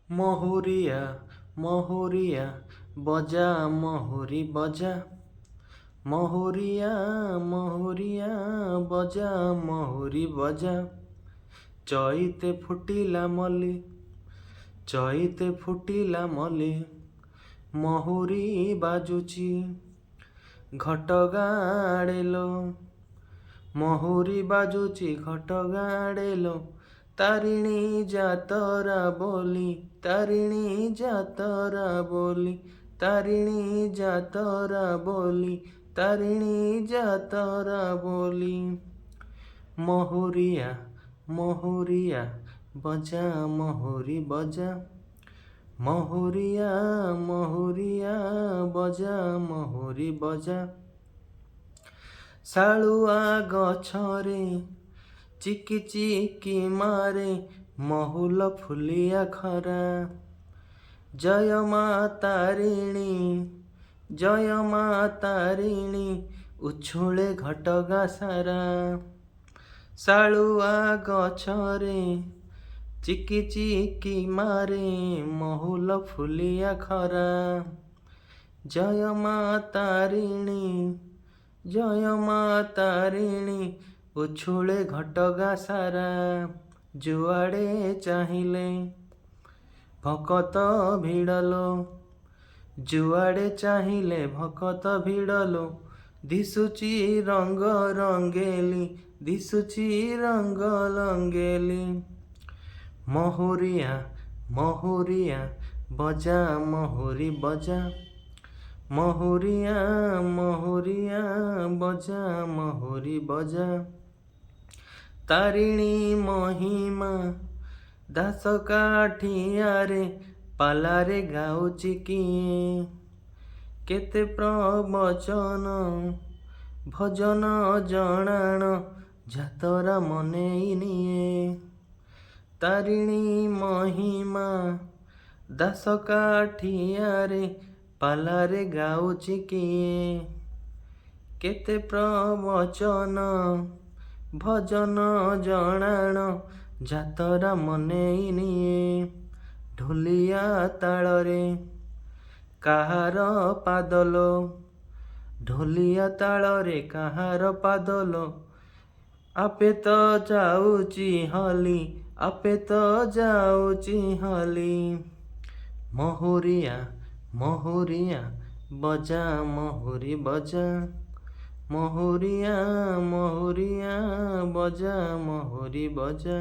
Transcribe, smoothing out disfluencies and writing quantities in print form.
মহুরিয়া মহুরিয়া বজা মহুরি বজা মহুরিয়া মহুরিয়া বজা মহুরি বজা চৈতে ফুটিলা মলি চৈতে ফুটিলা মলি মহুরি বাজୁଛି ଘଟଗାଁଡେଲୋ ମହୁରି ବାଜୁଛି ଘଟଗାଁଡେଲୋ ତାରିଣୀ ଯାତରା ବୋଲି ତାରିଣୀ ଯାତରା ବୋଲି ତାରିଣୀ ଯାତରା ବୋଲି ତାରିଣୀ ଯାତରା ବୋଲି ମହୁରିଆ ମହୁରିଆ ବଜା ମହୁରି ବଜା ମହୁରିଆ ମହୁରିଆ ବଜା ମହୁରି ବଜା ଶାଳୁଆ ଗଛରେ ଚିକି ଚିକି ମାରେ ମହୁଲ ଫୁଲିଆ ଖରା ଜୟ ମା ତାରିଣୀ ଜୟ ମା ତାରିଣୀ ଉଛୁଳେ ଘଟଗାଁ ସାରା ଶାଳୁଆ ଗଛରେ ଚିକି ଚିକି ମାରେ ମହୁଲ ଫୁଲିଆ ଖରା ଜୟ ମା ତାରିଣୀ ଜୟ ମା ତାରିଣୀ ଉଛୁଳେ ଘଟଗାଁ ସାରା ଯୁଆଡ଼େ ଚାହିଁଲେ ଭକତ ଭିଡ଼ଲୋ ଯୁଆଡ଼େ ଚାହିଁଲେ ଭକତ ଭିଡ଼ଲୋ ଦିଶୁଚି ରଙ୍ଗ ରଙ୍ଗେଲି ଦିଶୁଚି ରଙ୍ଗ ରଙ୍ଗେଲି ମହୁରିଆ ମହୁରିଆ ବଜା ମହୁରି ବଜା ମହୁରିଆ ମହୁରିଆ ବଜା ମହୁରି ବଜା ତାରିଣୀ ମହିମା ଦାସ କାଠିଆରେ ପାଲାରେ ଗାଉଛି କିଏ କେତେ ପ୍ରବଚନ ଭଜନ ଜଣାଣ ଯାତରା ମନେଇ ନିଏ ତାରିଣୀ ମହିମା ଦାସ କାଠିଆରେ ପାଲାରେ ଗାଉଛି କିଏ କେତେ ପ୍ରବଚନ ଭଜନ ଜଣାଣ ଯାତରା ମନେଇ ନିଏ ଢୋଲିଆ ତାଳରେ କାହାର ପାଦଲୋ ଢୋଲିଆ ତାଳରେ କାହାର ପାଦଲୋ ଆପେ ତ ଯାଉଛି ହଲି ଆପେ ତ ଯାଉଛି ହଲି ମହୁରିଆ ମହୁରିଆ ବଜା ମହୁରି ବଜା ମହୁରିଆ ମହୁରିଆ ବଜା ମହୁରି ବଜା